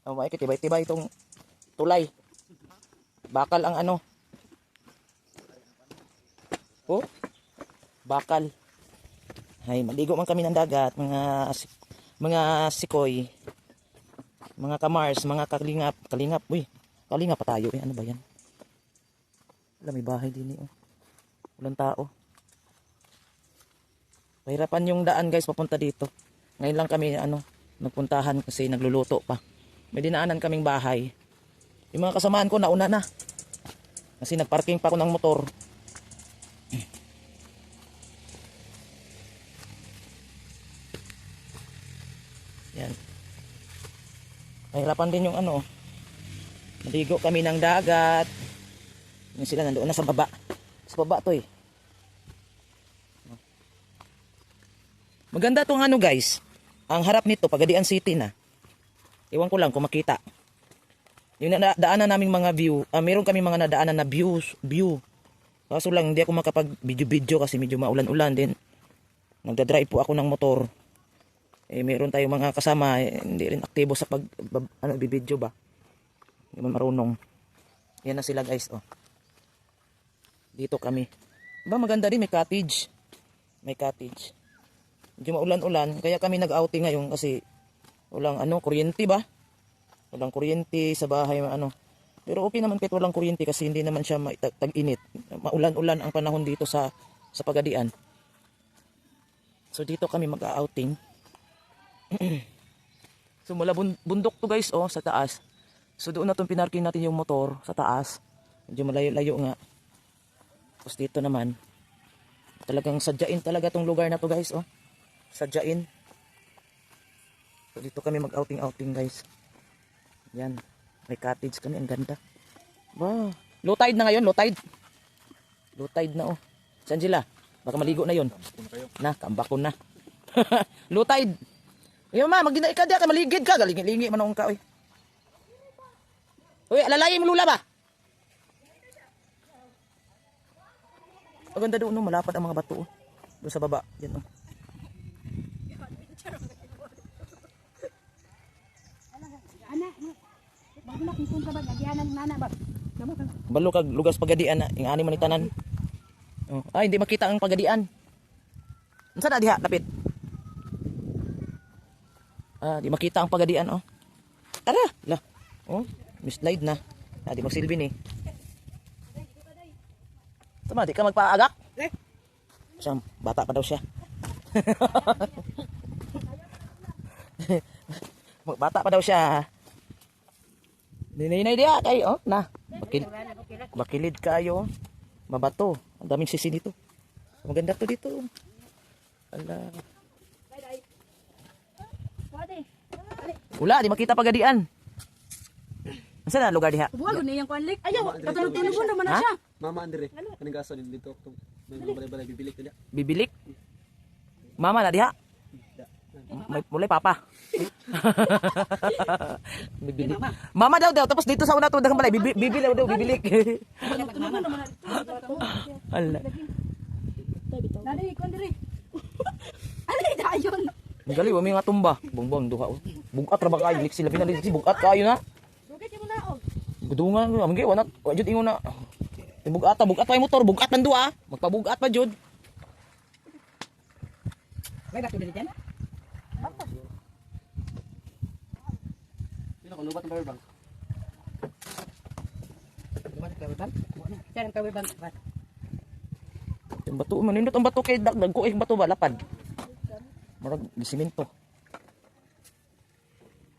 Oh, may kitibay-tibay itong tulay. Bakal ang ano. Oh, bakal. Ay, maligo man kami ng dagat, mga sikoy, mga kamars, mga kalingap. Uy, kalingap pa tayo. Ano ba yan? Wala, may bahay din oh. Walang tao. Mahirapan yung daan guys papunta dito. Ngayon lang kami nagpuntahan kasi nagluluto pa. May dinaanan kaming bahay. Yung mga kasamaan ko nauna na. Kasi nagparking pa ako ng motor. Yan. Mahirapan din yung maligo kami ng dagat. Yung sila nandoon na sa baba. Sa baba to eh. Maganda tong guys. Ang harap nito Pagadian City na. Iwan ko lang kung makita. Yung daanan naming mga view, meron kami mga nadaanan na view. Kaso lang hindi ako makapag-video kasi medyo maulan-ulan din. Nagdadrive po ako ng motor. Meron tayong mga kasama, hindi rin aktibo sa bibidyo ba. Hindi man marunong. Yan na sila guys, oh. Dito kami. Ba maganda din, may cottage. May cottage. Medyo maulan-ulan, kaya kami nag-outing ngayon kasi walang kuryente ba? Walang kuryente sa bahay, Pero okay naman kahit walang kuryente kasi hindi naman siya tag-init. Maulan-ulan ang panahon dito sa Pagadian. So dito kami mag-outing. So mula bundok to guys, oh, sa taas. So doon na itong pinarking natin yung motor sa taas. Medyo malayo-layo nga. Tapos dito naman, talagang sadyain talaga tong lugar na to guys, oh. Sadyain. So dito kami mag-outing guys. Yan, may cottage kami, ang ganda. Wow, low tide na ngayon, low tide. Low tide na oh. Saan sila? Baka maligo na yon. Na, kambakon na. Low tide. Yung magdinay ka diya, maligid ka, galingi-lingi manong ka, oy. Uy, alalayin mo lula ba? Ang ganda doon, malapad ang mga bato, oh. Doon sa baba, yan, oh. Balo kag lugas Pagadian na, yung ani man itanan. Oh, ay hindi makita ang Pagadian. Unsa na diha lapit? Di makita ang Pagadian, oh. Tara, la. Oh, mislide na. Di magsilbi ni. Tama, di ka magpaagak? Siyam, bata pa daw siya. Bata pa daw siya. Ninay diya kay oh na. Bakilid kayo. Mabato. Ang daming sisi dito. Maganda to dito. Ala. Wala, di makita Pagadian. Saan na lugar diha? Buwan ni yang kwanlik. Ayaw, katulog-tulog naman na siya. Mama andre, kaning gaso din dito. May balay-balay bibilik diha. Bibilik? Mama na diha? May mulai papa. Bibilik. Mama daw tapos dito sa una to daghang balay bibili daw bibilik. Hala. Nadi kon diri. Ali dayon. Gali wa may nga tumba. Bongbong duha. Bugat ra ba kayo liksi labi na liksi bugat kayo na. Dugay mo naog. Gudungan ko amgi wa jud ingon na. Bugat pa yung motor, bugat man duha. Magpabugat pa jud. May bato dili diyan? Lubat ng power bank. Lubat ng power bank? Saan ang power bank? Yung bato, manindot ang bato kay dagdag ko bato ba lapad. Marag gisimento.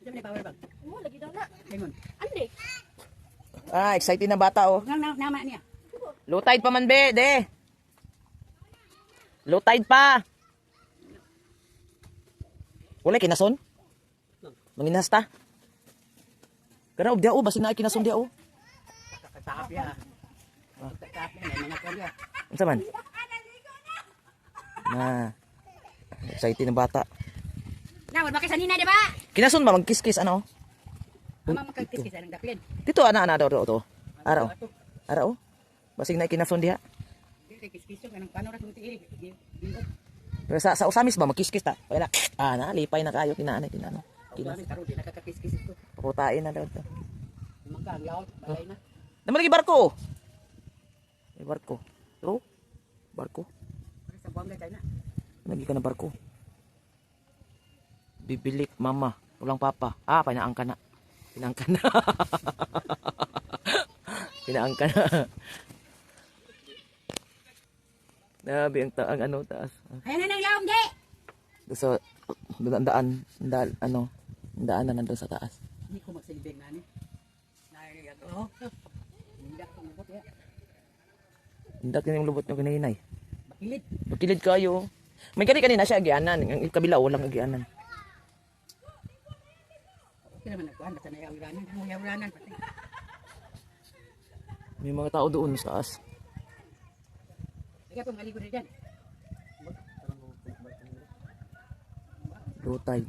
Diyan may power bank. Oh, lagi daw na. Lingon. Andi. Excited na bata oh. Nama niya. Low tide pa man be, de. Low tide pa. Wala kinason? Manginas ta? Kana og dia basig na kinason dia oh. Kakatap ya. Kakatap ya, mga kanya. Unsa man? Na. Excited na bata. Na, wala ka sanina, di ba? Kinason ba magkiskis ano? Ama magkakis ang dapin. Dito ana daw to. Araw. Araw. Basig na kinason diha. Kis-kis kanang panoras mo ti. Pero sa usamis ba magkiskis ta? Wala. Na lipay na kayo kinaan. Kina. Karo di nakakakis-kis ito. Kutain na daw to. Mangga, ang yaw, balay na. Naman lagi barko. May barko. True? Barko. Ano sa buwang tayo na? Lagi ka na barko. Bibilik mama. Walang papa. Ah, pinaang ka na. Pinaang ka na. Pinaang ka na. Nabi ang ano taas. Ayan na nang yaw, hindi! Doon sa doon ang daan na nandun sa taas. Hindi ko magsilbing na ni. Narinig ako. Hindi ako nabot ya. Hindi ka yung lubot nyo kinahinay. Bakilid. Magkilid kayo. May kanina siya agianan. Ang kabila walang agianan. Okay naman nagkuhan. Basta nayawiranan. Ang yawiranan. May mga tao doon sa taas. Sige po, maligo na dyan. Low tide.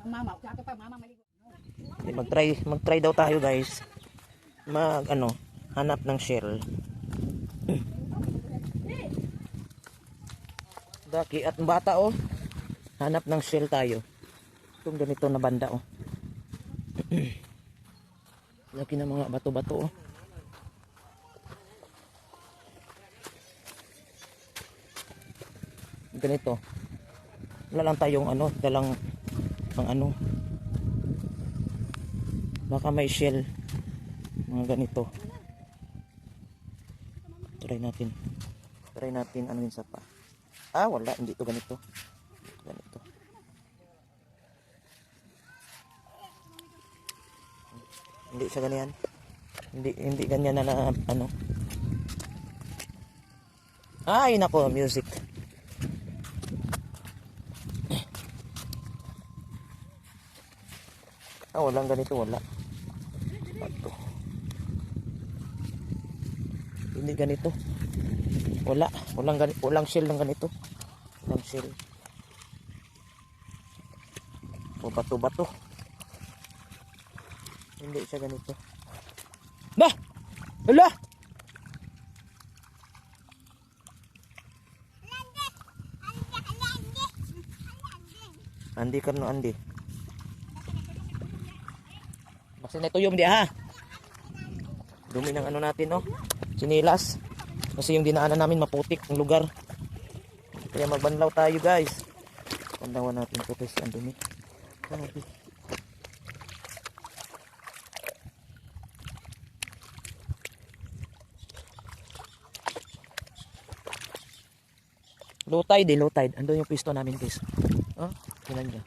Mama, sa ato pa, mama maligo. Mag-try daw tayo guys. Hanap ng shell. Daki at bata oh. Hanap ng shell tayo. Itong ganito na banda oh. Laki ng mga bato-bato oh. Ganito. Wala lang tayong dalang pang baka may shell mga ganito. Try natin yun sa pa. Wala, hindi to ganito. Hindi siya ganyan. Hindi ganyan na ay nako, music. Walang ganito, wala. Bato. Hindi ganito. Walang shell ng ganito. Walang shell. Bato-bato. Hindi siya ganito. Bah! Hala! Andi ka no, andi. Kasi natuyom di ha. Dumi ng natin oh. Sinilas. Kasi yung dinaanan namin maputik ang lugar. Kaya magbanlaw tayo guys. Banlawan natin ito kasi ang dumi. Grabe. Low tide. Andun yung pisto namin guys. Tingnan nyo.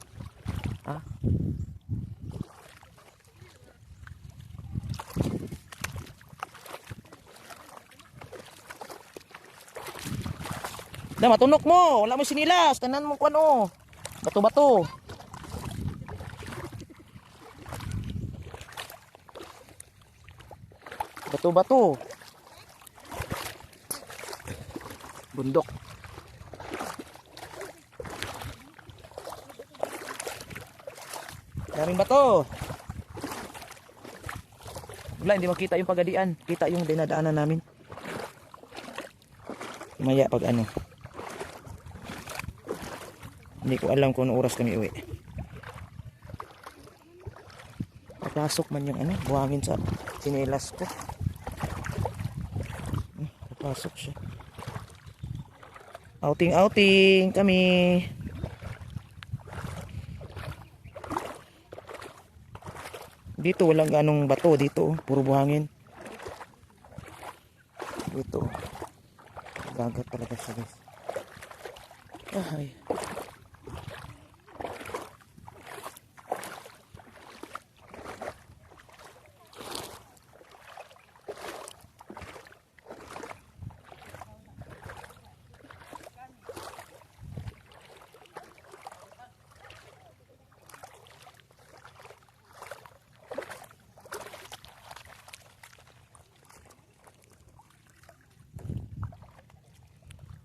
Matunok mo. Wala mo sinilas. Tanan mo kung bato-bato. Bato-bato. Bundok. Daming bato. Wala, hindi makita yung pagadian. Kita yung dinadaanan namin. Maya pag hindi ko alam kung anong oras kami uwi. Papasok man yung buhangin sa sinelas ko. Papasok siya. Outing kami. Dito walang ganong bato dito, puro buhangin. Dito. Dagat talaga siya guys. Ay.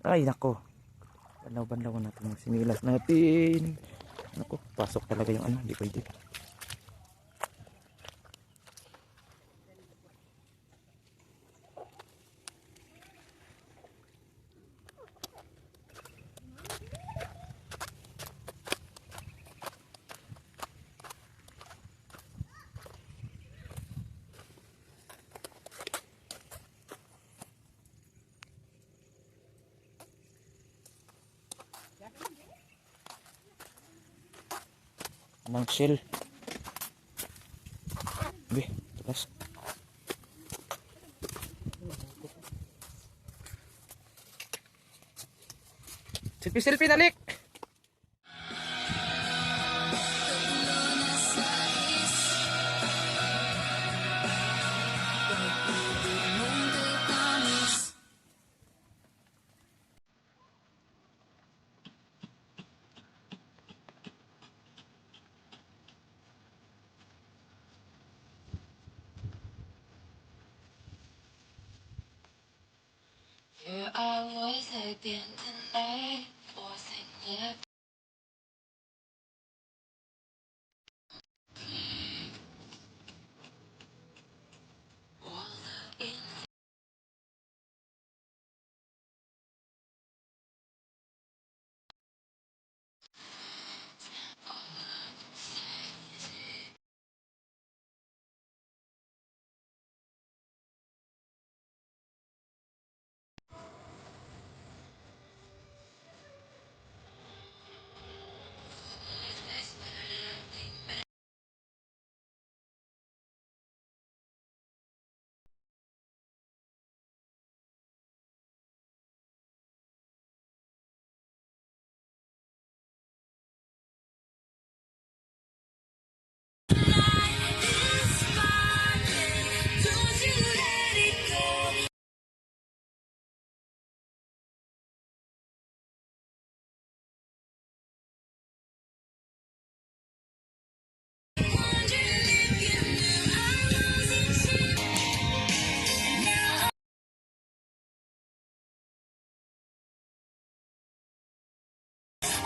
Ay nako. Banlaw-banlawan natin yung sinilas natin. Nako, pasok talaga yung hindi pwede. Mang shell. Be, takas. Selfie nalik. Here I was again tonight, forcing lip.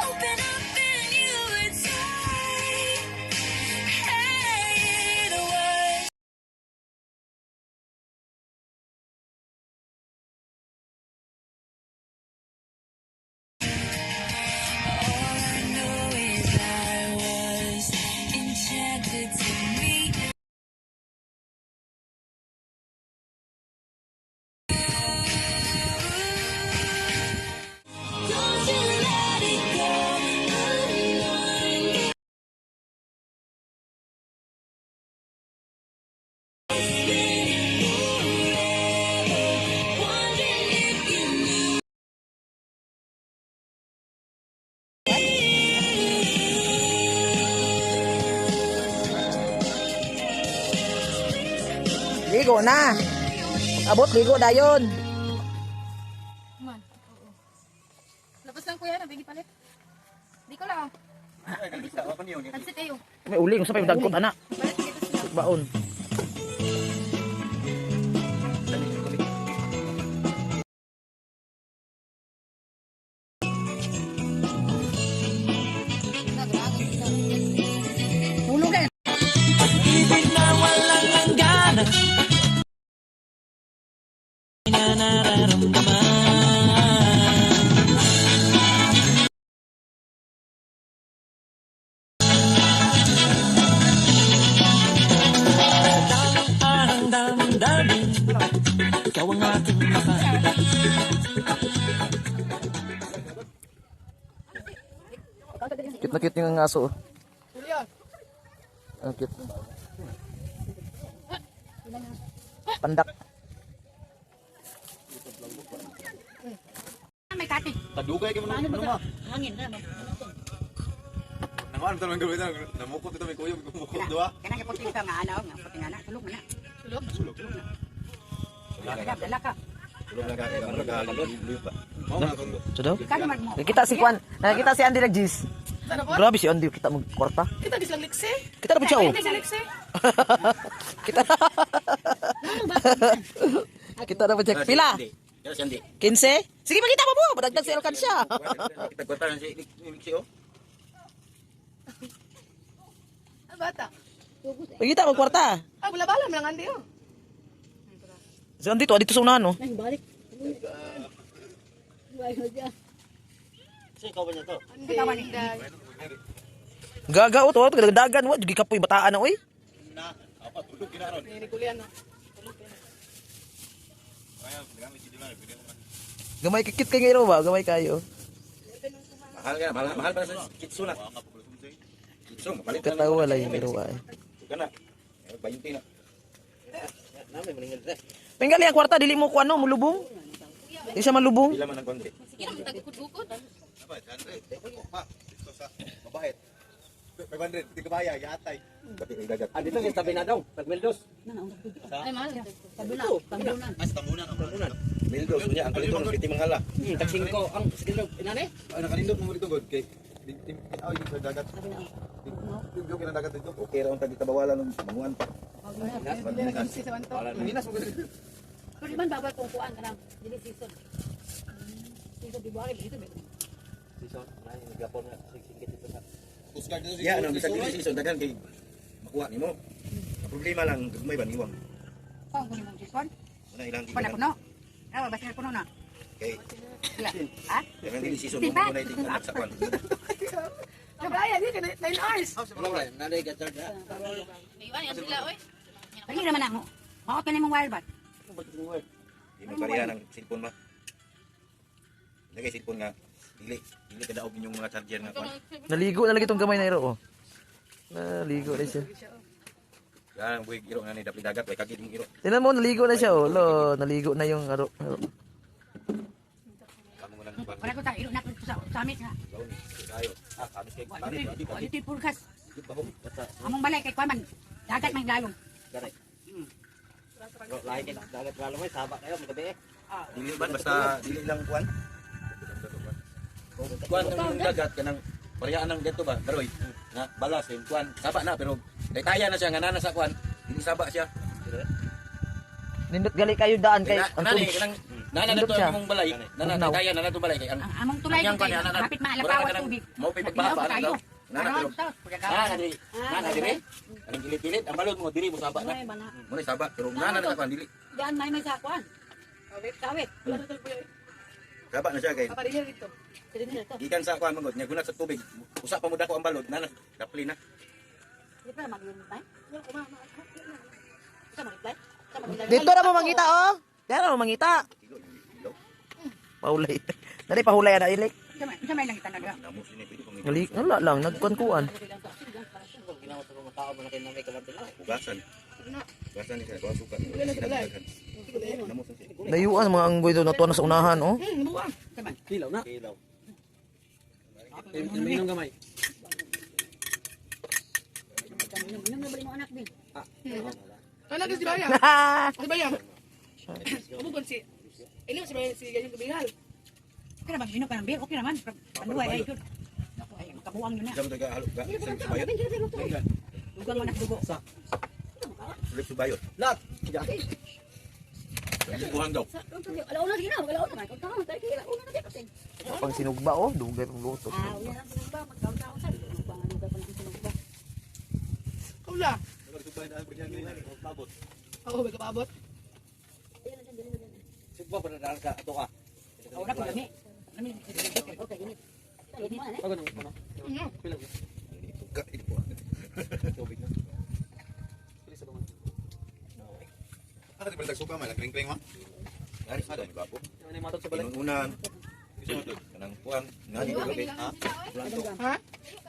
Open up and you would say, hey, it was. All I know is I was enchanted to meet you. Don't you let it go. Wondering if you knew. Ligo na. Abot, ligo dayon. Man. Oo. Labas lang kuya, nabigi palit. Di ko lang. Pansit kayo. May uling, sa pa yung dagkot, anak. Palit dito sila. Baon. Hulugan. Cute na cute yung aso. Oh. Ang cute. Pandak. May kati. Tadugay kayo ano ma. Hangin na. Naman tanong gawin na. Namukot ito may kuya, kumukot doa. Kana kay puting ka nga ana nga puting ana tulog na. Sulog. Dala ka. Tulog lang kay pa. Mao na to. So daw? Kana mag mo. Nakita si Kwan, nakita si Andy nag-gis. Grabe si Andy, kita mo kwarta. Kita di silang liksi. Kita na po siya oh. Kita silang liksi. Kita na. Kita na po siya. Pila? 15? Sige, makita mo po. Madagdag si Alcansya. Kita kwenta si Mixi oh. Ah, bata. Makita mo kwarta. Ah, bala-bala mo lang andi oh. Si Andy to, dito sa unahan oh. Ay, balik. Kasi ikaw ba niya to? Andi. Andi. Gaga oh, to. Dagan oh. Jugi kapoy bataan na oy. Na, apa tulog ginaron. Ni kulian no. Gamay kikit kay ngiro ba? Gamay kayo. Mahal pa sa kitso na. So, kapalit Katawa lang yung iro ay. Kana. 20 na. Penggali ang kwarta dili mo ko ano mulubong. Di siya malubong. Pila man ang konti. Mabait. 500, di ka baya, yatay. Pati ang dagat. Ah, dito yung tabi na daw. Tag-Mildos. Mildos niya ang kalito ng piti manghala. Tag-5 ang sikilo. Inani? Ay nakalindot mo dito god kay yung sa dagat. Yung kinang dagat dito. Okay ra ang tagi kabawalan ng manguan pa. Si Samanto. Minas mo dito. Pero man babal kung kuan ka lang. Dili season. Season di buwan dito. Season. Ay, nagapon na. Singkit ito sa. Ya, ano bisa dili season dagan kay makuha nimo. Ang problema lang gagmay ba niwang. Kung kunin mo season, Una ilang kuan gigan. puno. Ah, basta puno na. Kay Sila. Ha? dagan dili season mo muna iting anak sa kwan. Kabaya, di ka 9 hours. Nanay gatard na. Pagi naman ako. Maot ka na mong wire bat. Di mo kariya ng cellphone ma. Lagay cellphone nga dili ka daog inyong mga charger nga kwan. Naligo na lagi tong gamay na iro oh. Naligo na siya. Yan buhig iro nga ni dapli dagat way kagid yung iro. Tingnan mo naligo na siya oh. Lo, naligo na yung aro. Kamo mo nang kwan. Wala ko ta iro na ko sa samit ha. Gawon kayo. Ah, kamis kay Wala kamis. dito purkas. Bahog. Among balay kay kuan man. Dagat man galong. Garay. Lahi kay dagat lalo may saba kayo magabi eh. Dili man basta dili lang kwan. Kwan ng dagat kanang parehaan ng dito ba? Baroy. Na balas yung kwan. Saba na pero daytaya na siya nga nana sa kwan. Dili saba siya. Nindot gali kayo daan kay ang Nani tubig. kanang nana Nindot dito siya. ang balay. Nana Unaw. daytaya nana to balay kay ang Ang among tulay Anyang kay kwan, ana, kapit Wala maalapaw ka at nang tubig. mau pipagbaha pa kayo. daw. Nana pero nana diri. Nana diri. Ang gilit-gilit ang balod mo diri mo saba na. Mo ni saba pero nana na sa kwan dili. Diyan may sakuan. Kawit. Saba na siya kay Kaparihan dito. gikan sa kwan mangod nya gunat sa tubig. Usa pa mo dako ang balod nana dapli na. Di pa mag-reply? Sa mag-reply? Dito na mo mangita oh. Dito na mo mangita. Paulay. Dali pahulay na ilik. Sa may lang kita na. Namo sini pwede kong Ngali wala lang nagkuan-kuan. Ginawa sa mga tao mo na kay nanay kalamtin na. ugasan. Ugasan ni siya kuha suka. Sinagdagan. Namo sa siya. Layuan mga anggoy do natuwa na sa unahan oh. Kilaw na. Kilaw. Minong gamay. Minum na bali mo anak din. Ano ka si Baya? Si Baya. Umugon si... Ini si Baya si Ganyan Kabihal. Kaya bang minum ka ng beer? Okay naman. Panuhay ay yun. Naku ay makabuang yun na. Damo taga halo ka. Sa bayot. Dugang mo dugo. Sulit sa bayot. Lat. Buhang daw. Alauna din na. Alauna man. Kung taon tayo kaya alauna na din kasi. Pang sinugba oh, dugay pang luto. Ah, wala na sinugba. Magkaon-taon sa. Ano ba pang sinugba? Kaula. Oo, may kapabot. Sigba pa na ka ato ka. Wala ko gani. Kami okay ini. Ini mana Ako nang ano. Ano? Pila. Ka ini po. Tubig na. Pili sa tuman. Ano di balik suka man kring-kring mo? Ari sa dami bapo. Ano yung matot sa balay? Inunan. Isunod kanang puang nani ko gabi. Ha? Ha?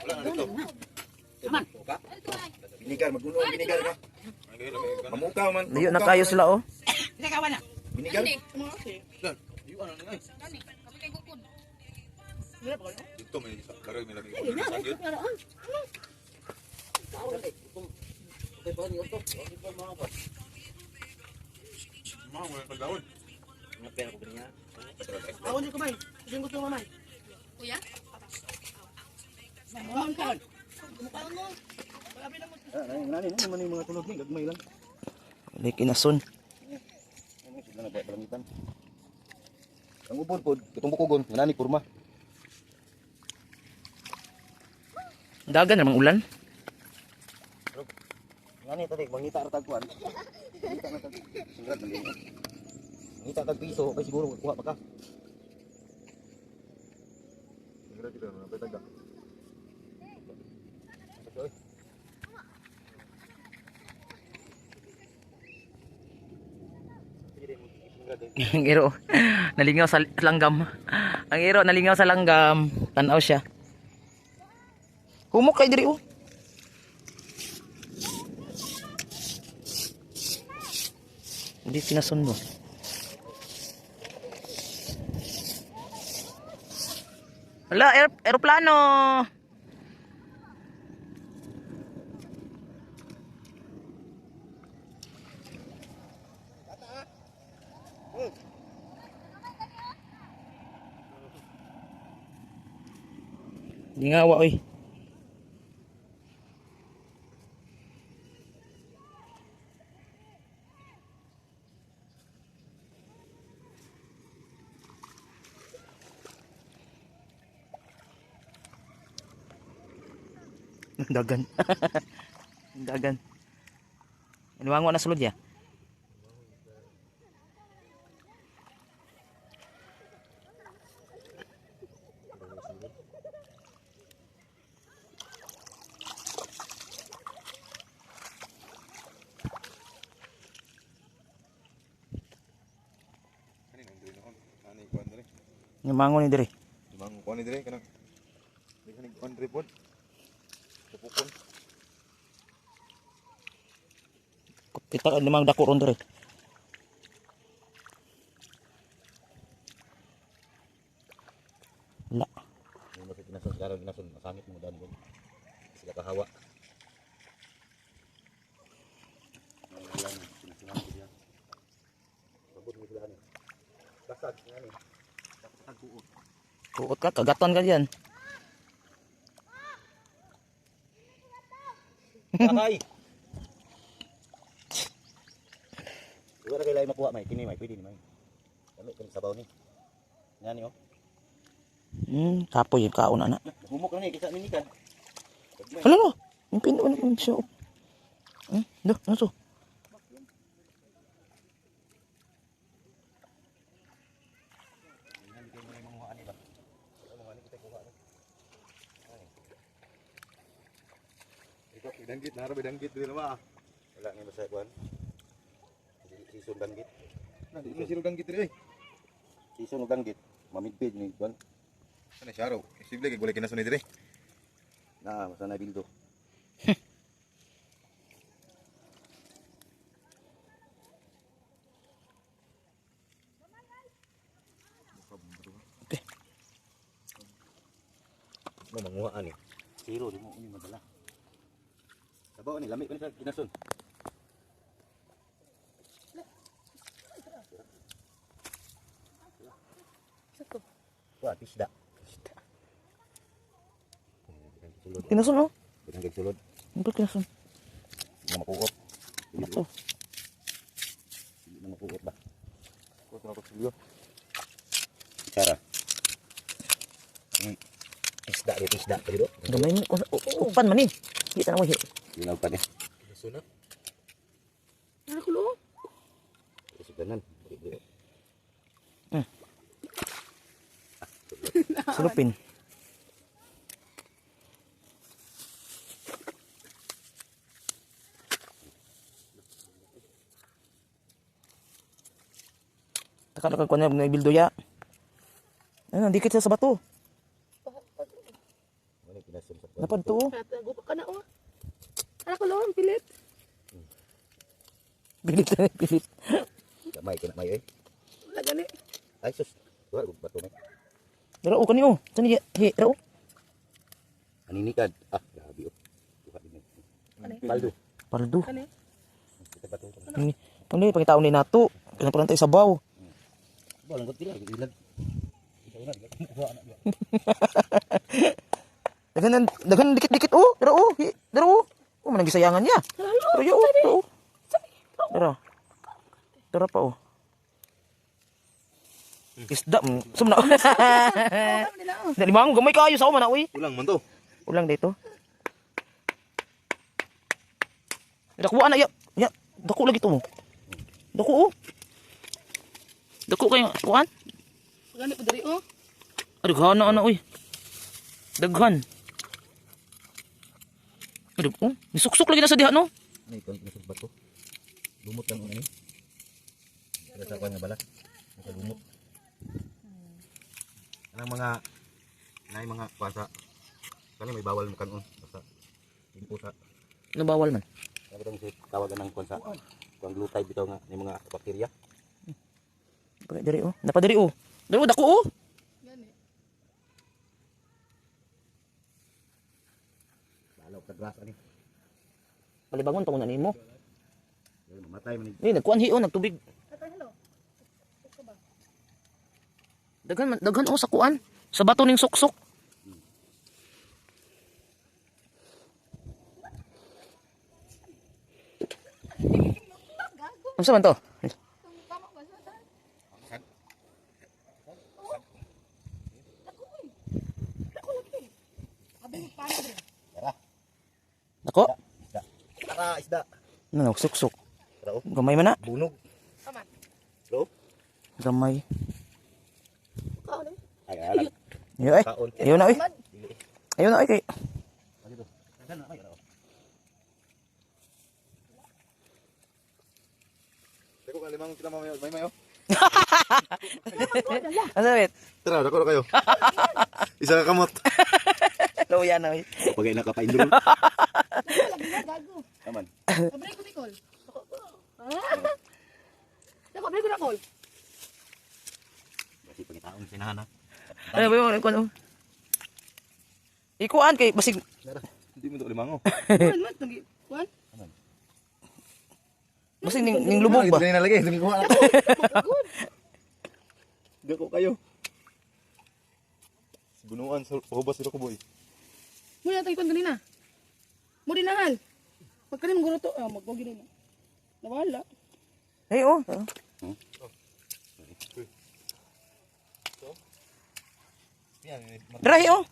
Wala na dito. Aman. Ka? Binigar magunon binigar ka. Mamukaw man. Layo na kayo sila oh. Sige kawan na. Binigar. Mga kasi. Dito may karoy may lagi. Okay pa niyo to. Okay pa mga pa. Mga wala pagdawon. Mga pera ko niya. Ako din kumay. Hindi gusto mo mamay. Mamon ka. Nani naman yung mga tunog ni gagmay lang. Ni kinason. Sila na ba palamitan. Ang ubod pod kitong bukogon nani kurma. Dagan namang ulan. Nani tadi mangita ra tagkuan. Mangita na tag. Singrat na din. Mangita tag piso kay siguro kuha pa ka. Singrat dito na taga. Ang iro nalingaw sa langgam. Ang iro nalingaw sa langgam. Tanaw siya. Humok kay diri oh. Hindi pinasundo. Wala, aeroplano! Di nga wa, oy. Dagan. Dagan. Iniwango na sulod ya. Ani kuan dire. Iniwango ni dire. Dimang kuan ni dire kanang. Di kaning kuan dire pod. Pupukon. Kita limang dako ron dire. Wala. Yung masih kinasun sekarang kinasun masangit mo dan kon. Sila kahawa. Sabot mo sila ani. Kasag ani. Kasag buot. Kuot ka, kagatan ka diyan. Kakay. Wala na kailangan makuha may kini may pwede ni may. Kami kan sabaw ni. Ngani oh. Kapoy yung kauna na. Humok na ni kita minikan. Hala no. Yung pin yung show. Do, naso. Ikaw bidanggit na bidanggit dili ma. Wala ni basa kuan. Sison danggit. Nah, di siro danggit diri. Sison danggit. Mamidpid ni kuan. Sana siya raw. Posible kay gulay kinasunod diri. Na, masana bildo. Mo manguha ani. Siro di mo ni madala. Sabaw ni lamig pa ni sa kinasun. Wah, tisda. Kinasun no? Binanggit sulod. Ano kinasun? Hindi na makuot. Ito. Hindi na makuot ba? Kuot na kusilyo. Cara. Tisda dito, tisda pa dito. Gamay mo. Upan man eh. Hindi ka na wahi. Ginaw pa niya. Suna. Ano ko lo? Suganan. Sulupin. Taka na kung ano may bildo ya. Ano, dikit sa bato. Ano kinasun sa kuot? Napad to. Natago pa ka na oh. Ano ko lo? Ang pilit. Pilit na pilit. Gamay, kinamay eh. Wala gani. Ay sus. Wala kong bato may. Daro ko niyo. Saan niya? Daro. Aninikad. Ah, grabe oh. Tuha din. Paldo. Paldo. Kani? Kita bato. Ano yung pangitaon ni nato? Kinapulan tayo sa baw. Bolang ko tila, ilag. Dagan dikit-dikit oh. Daro oh. Daro oh. Oh, manang gisayangan niya. Daro yo. Daro. Daro. Daro pa oh. Isda. Sumna. Dali mango gamay kayo sa man uy. Ulang man to. Ulang dito. Dakuan na ya. Ya, dako lagi to mo. Dako oh. Dako kayo kuan. Gani po dari oh. Daghan na uy. Daghan. Aduh, oh, nisuksuk lagi na sa diha no. Ano ito? Nasag bato. Lumot lang ano. Kaya sa kuan nga bala. Nasa lumot. Anang mga kuasa. Kani may bawal mo kanon. Basta. Hindi po sa. Nabawal man. Sabi lang si tawagan ng kuasa. Kuang glue type bitaw nga ni mga bakterya. Pagay diri oh. Napadiri oh. Dalo dako oh. Gani. Balaw ka dras ani. Palibangon pa ko na nimo. Mamatay man ni. Ni nagkuan hiyo nagtubig. Hello. Daghan oh sa kuan. Sa bato ning suksok. Unsa man to? Dako. Tara isda. Ano suksok. Tara oh. Gamay man na. Bunog. Aman. Bro. Gamay. Ay alam. Ayo ay. Kaon. Ayo na ay. Ayo na ay kay. Dito. Dagan na ay. Teko ka limang sila mamayo. May mayo. Ano wait? Tara, dako na kayo. Isa ka kamot. Luya na ay. Pagay na kapaindro. Gago. Aman. Abray ko ni Col. Dako, abray ko na Col. Kasi pagitaon sinana. Ano ba yung kuan oh? Ikuan kay basig Tara. Hindi mo to limango. Kuan man tungi. Kuan. basig ning lubog ba? Dili na lagi, dili ko ako. Dako kayo. Sibunuan sa pahubas sila ko boy. Muna tayo kon kanina. Mo dinahal. Pagkanin mo to, magbogi na. Nawala. Ay oh. Yan, Drai oh.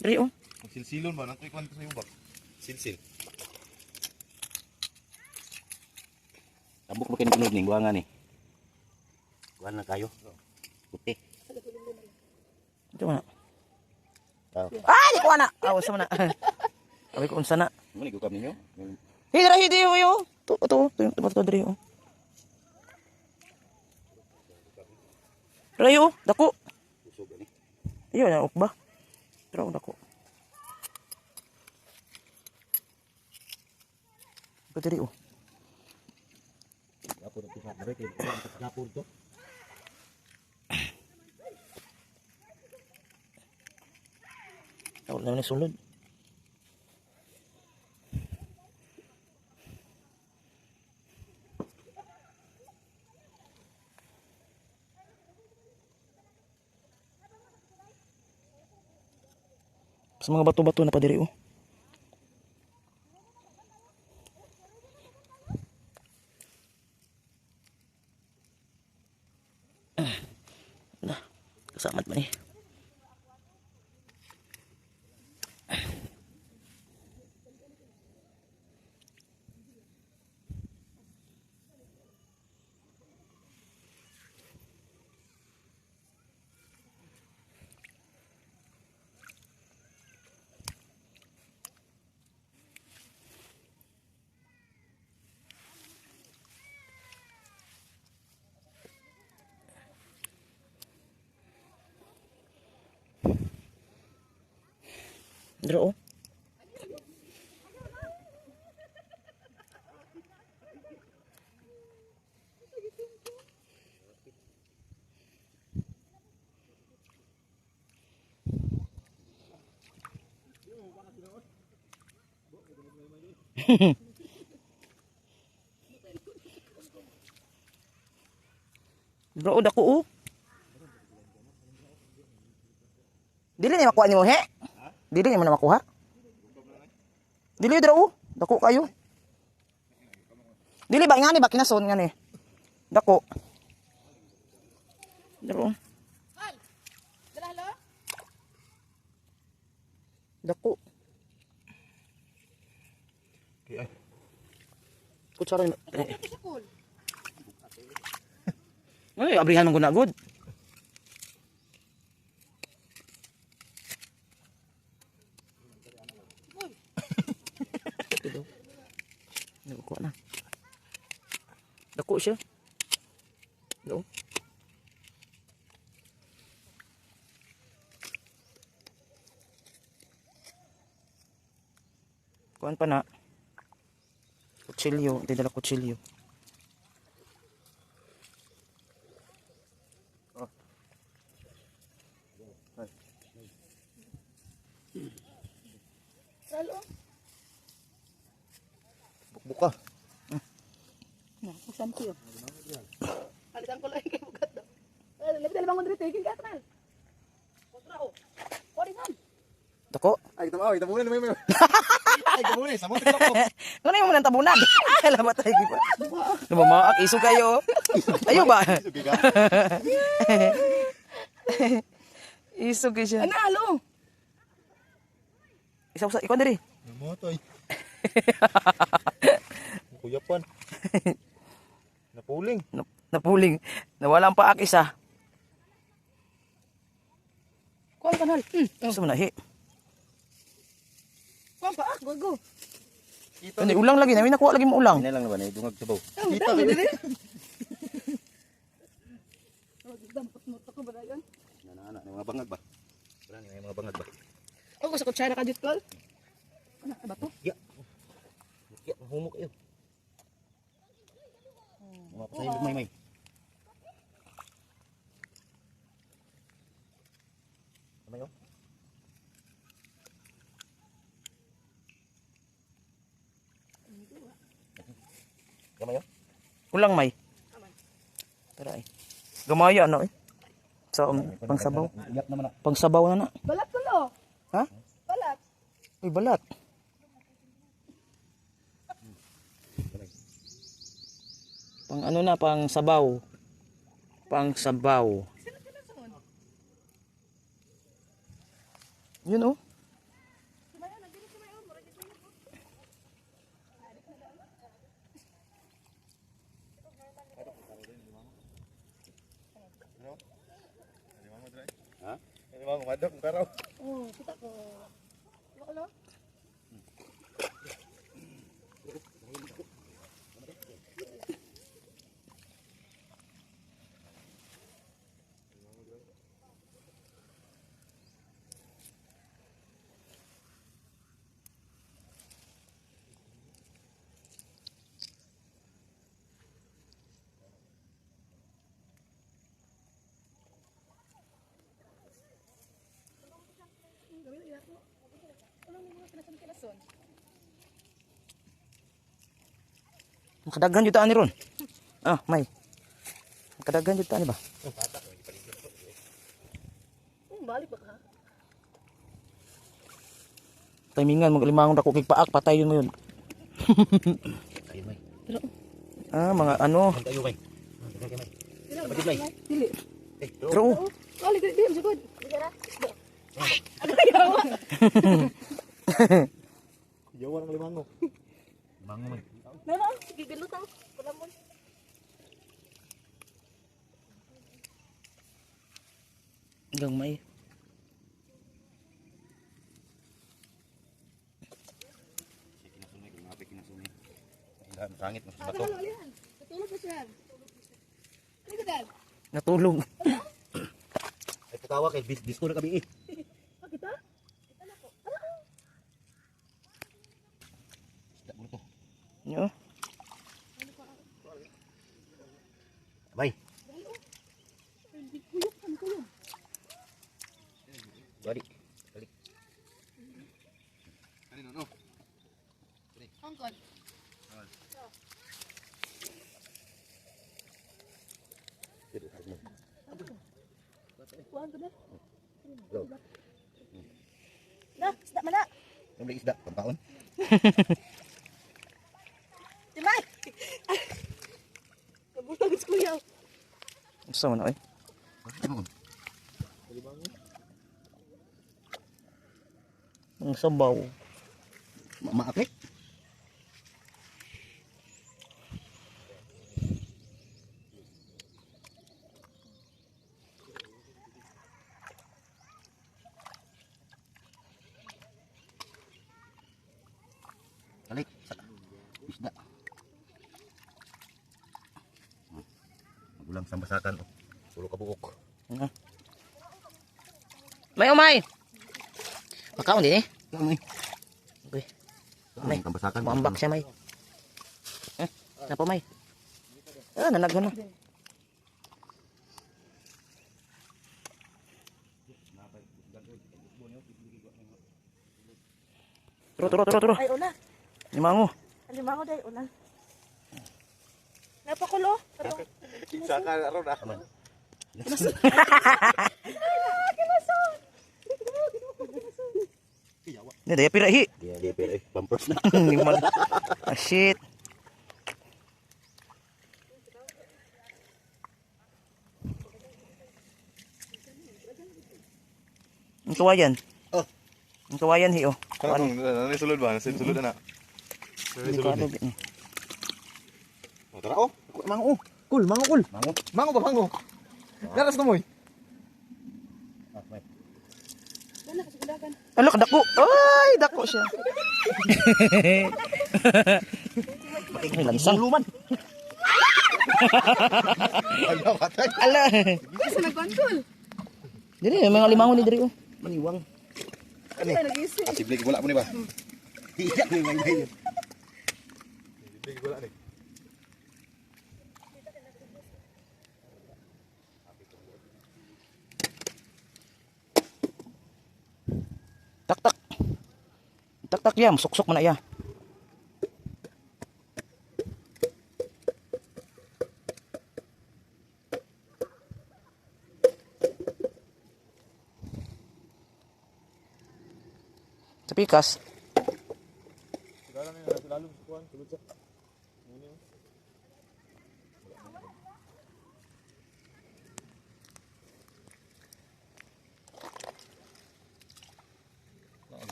Drai oh. magsilsilon ba? Nang kuikuan ko sa iyo ba? Silsil. Tabok mo kayo ng ning buwangan ni. Buwan na kayo. Puti. Ito na. Oh. Ah, di ko na. Awas mo na. Abi ko unsa na. Muni ko kami nyo. Hidra hidi yo. To yung to diri oh. Rayo, dako. Usog ani. Iyo na ukba. Pero dako. Ko diri oh. Gapon ito sa dere kay gapon to. Tawag naman yung sulod. Sa mga bato-bato na pa diri oh. Nah, kasamat man eh. Dra oh. Dra oh dako oh. Dili ni makuha nimo he? Dili ni mo na makuha. Dili dra oh. Dako kayo. Dili ba ngani ba kinason ngani? Dako. Dra oh. Hal. Dala halo. Dako. Okay ay. Kutsara ni. Ito sa Col. Ay, abrihan man guna good. Dako na. Dako siya. No. Kuan pa na. Kutsilyo, di dala kutsilyo. Lalo. Buka. Na, usan ko. Alitan ko lang kay bugat daw. Labi dala bangon diri tigil ka tanal. Kontra ko. Kori man. Dako. Ay, tabunan may. Ay, tabunan, samot ko. Ano yung munang tabunan? Lamat tayo giba. Lumamaak iso kayo. Ayo ba? Sugi ka. Iso kayo siya. Analo. Isa ikaw diri. Namotoy. Kuyapan. Napuling. Napuling. Nawala ang paak isa. Kuha kanal. Gusto mo nahi. Kuha pa go go. Ano, ulang lagi. Namin nakuha lagi mo ulang. Ini lang naman eh, dungag sabaw. Kita mo diri. Dampot mo to ko ba yan? Nana, mga bangag ba? Wala ni mga bangag ba? Oh, gusto ko tsara ka dito. Ano ba to? Ya, humok kayo. Mga pasahil may. Kamay oh. Kamay oh. Ulang may. Tara ay. Gamaya na eh. Sa pangsabaw. Iyak naman na. Pangsabaw na na. Balat ko lo. Ha? Balat. Uy, balat. Pang ano na, pang sabaw. Pang sabaw. Yun oh. Ha? Ini mau ngadok karo. Oh, kita ko. Lo. Kadaghan jutaan ni ron. Ah, may. Kadaghan jutaan ni ba? Balik ba ka? Timingan mo limang dako kig paak patay yun mo yun. Ayun may. Ah, mga ano. Tayo may. May. Kapatid may. Dili. Pero Oh, dili dili sigod. Dira. Jawa ng limango. Limango may. Nana, sige galutang. Wala mo. hanggang may. Kinasunay, kumapi kinasunay. Ilahan sangit mas Ah, bato. ano yan? Tutulog na siya. Ano ba dad? Natulog. Ay putawa kay disco na kami eh. Ah, kita? Kita na po. Tidak mo to. Yo. Bay. Kuyok kan kuyok. Balik. Balik. Ano no? Angkot. Kuhan ko na. Go. Na, isda mana. Yung isda, pampaon. Timay. Kabutang sa kuya. Gusto mo na eh. Bakit mo? Ang sabaw. Maakit? Balik. Isda. Magulang sambasakan. Pulo kabuok. May umay. Makaon din eh. Kami. Okay. May sambasakan. Mambak siya may. Napa may? Ah, nanaghan na. Turo. Ay, una. Limango. Alimango day, una. Napakulo. Isa ka na ron ah. Ini daya pirahi. Dia pero pampers na. Liman. Ah, shit. Ang kawayan. Oh. Ang kawayan hi oh. Kanang sulod ba? Sulod na. Hindi ko alam. Tara oh. Mango. Kul. Mango ba mango? Daras ko moy. Ala kadako. Ay, dako siya. Ay, lansang. Luman. Ala patay. Ala. Kasi nagkontrol. Dili mga limango ni diri oh. Maniwang. Ani. Nag-isip. Asibli bola mo ni ba? Iya ni main main. Asibli bola ni. Tak. Tak ya, sok-sok mana ya. Pikas.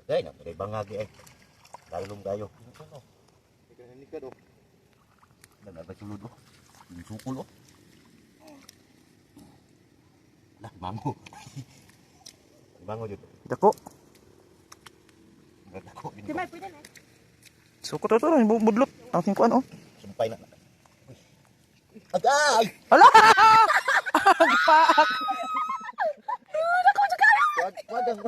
Day na, may bangagi eh. Dalom kayo. Ini ka do. Nagaba sulod oh. Yung sukol oh. Lah, mango. Mango jud. Dako. Dako Di ba, pwede na. Suko to budlot. Ang singkuan oh. sumpay na. Agay! Ala! Gipaak. Wadang.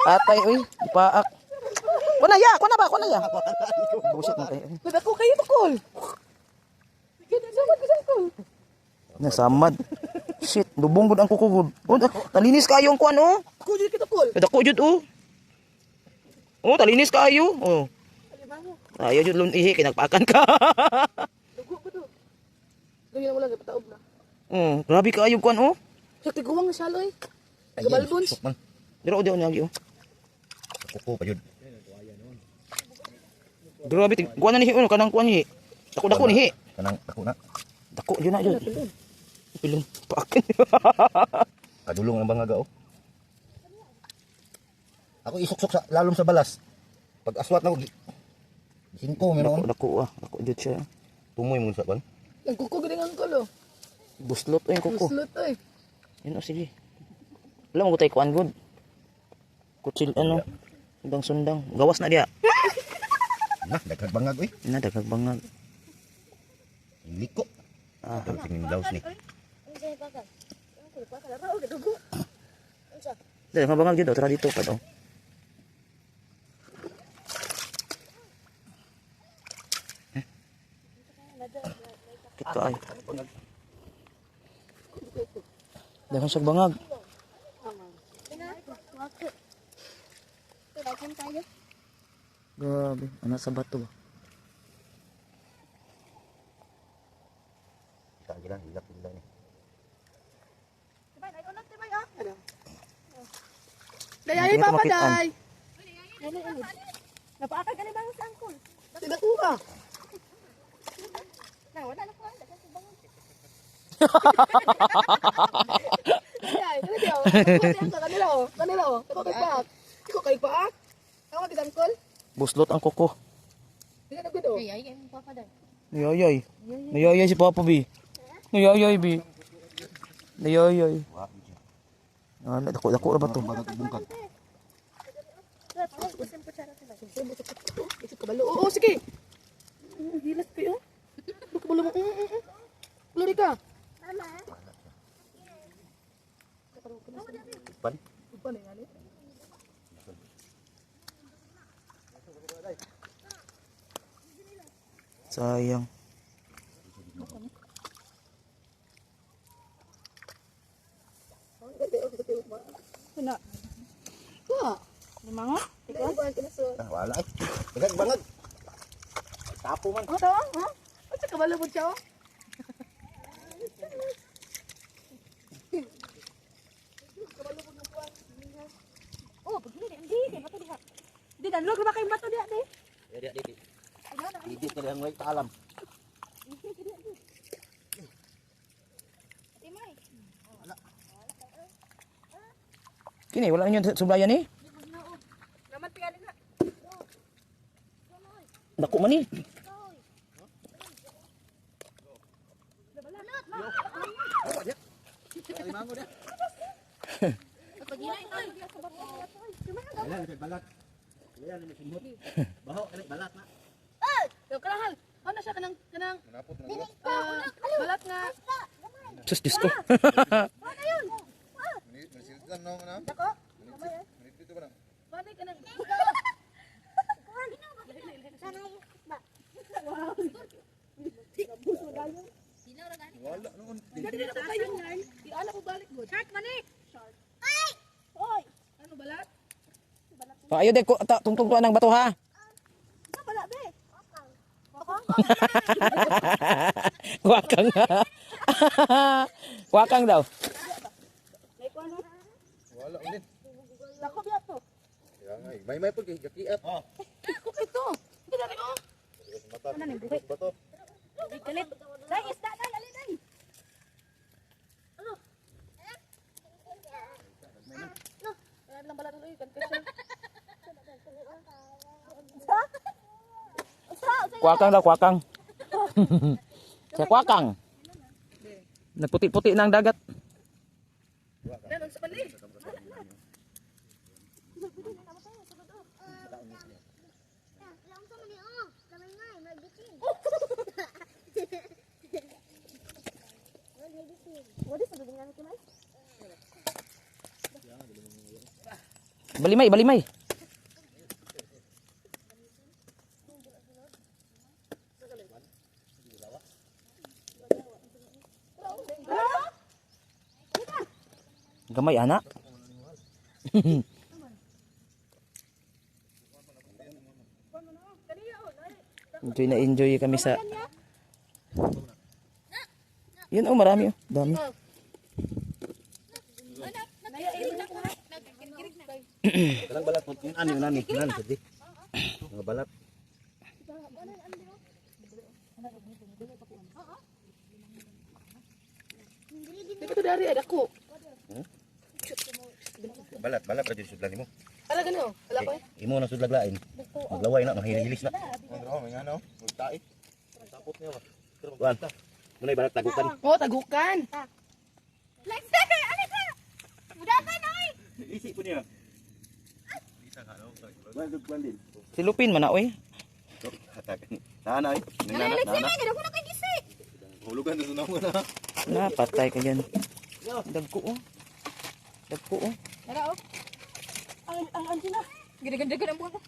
Atay uy, gipaak. Kuna ya. Buset na tayo. Nadako kayo, Tukol. Kita samad ka sa Tukol. Nasamad. Shit, lubong gud ang kukugod. Oh, talinis kayo ang kuan oh. Ako dito kita, Tukol. Dako jud oh. Oh, talinis kayo. Oh. Alimango. Ayaw jud lun ihi kinagpaakan ka. Dugo ko to. Ganyan mo lang, ipataob na. Oh, grabe kayo kuan oh. Sa tiguwang na saloy. Gabalbons. Sok man. Diro di nyagi oh. Kuko pa jud. Grabe kuan na ni oh kanang kuan ni. Dako ni. Kanang ako na. Dako jud na jud. Pilon paakan. Kadulong ang bangaga oh. Ako isuksok sa lalom sa balas. Pag aswat na ko. Singko meron. Dako ah. Dako jud siya. Tumoy mo sa ban. Nagkuko gini ang kolo. Buslot oh yung kuko. Slot ay. Yan oh sige. Wala mo tay kuan good. Kutsil ano. Sundang. Gawas na dia. Nah, daghang bangag oy. Ina daghang bangag. Liko. Ah, sing daus ni. Daghang bangag jud oh, tara dito pa daw. Kita ay. Daghang siyang bangag. Grabe, anak sa bato ba? Tagilan hilak hilak ni. Dayay, Hindi ko Papa, makitaan. day. Napaakag ka ni bang sa angkol? Tinako ka. Na, wala na ko. Dayay, kanila oh. Kanila oh. Ako kay paak. Ikaw kay paak. Ako kay angkol. Buslot ang kuko. Hindi na gudo. Nayayay. Nayayay si Papa B. Nayayay B. Nayayay. Wala, dako na ba to? Bungkag. Isip ka balo. Oo, sige. Hilas pa yun. Kabalo mo. Luri ka. Pan. Upan na yan eh. Sayang. Mango? Ikaw? Ah, wala ay. Bagag bangag. Tapo man. Oh, tawa? Ha? At sa kabalabog siya, oh. Oh, pagkili, hindi. Kaya bato diha. Di, danlog na ba kayong bato diha, di? Ya dia dikit. Dikit ka yang way alam. Kini, wala ninyo sublayan ni. Naman tingali na. Dako man ni. Ay mango dia. Pagilay, ay. Ayan, kay balat. Ayan, may simhot. Baho, kay balat na. Yo, kalahal. Ano siya kanang Manapot na. balat nga. Sus, Diyos ko. Manisiltan no mana. Dako? Manit dito ba na? Paano ka nang... Wala noon. Dali na ko kayo. Di ala ko balik mo. Shark mani. Shark. Ay! Oy! Ano balat? Ayo de ko tungtong tuan ng bato ha. Ano balat be? Wakang. Wakang daw. May ko ano? Wala ulit. Lako biya to. Ya ngay. May pud kay gakiat. Ako ito. Hindi na rin oh. Mata. Bato. Galit. Dai isda na dali dai. Ano? No. Ayan lang balat ulit. Confession. Kwakang daw, kwakang. Siya kwakang. Nagputi-puti na ang dagat. Meron sa palig. Balimay, balimay. Gamay anak. Enjoy na enjoy kami sa. Yun oh, marami oh. Dami. Kanang balat mo, ani nani, sadi. Mga balat. Di ba ito dari ada ko? Balat ra jud sudlan nimo. Ala gano? Ala ko eh. Imo na sudlag lain. Maglaway na, mahihilis na. Ano may ngano? Magtai. Tapot niya ba? Kuan. Munay balat tagukan. Oh, tagukan. Like that, ano ka? Budakan oy. Isi po niya. Balat kuan din. Silupin man na oy. Hatakan. Nana ay. Nana, Nana. gid ako na kay gisi. Hulugan na sunaw na. Na patay ka diyan. Dagko oh. Dagko oh. Tara oh. Ang anjina. Ganda-ganda ka ng buwan ko.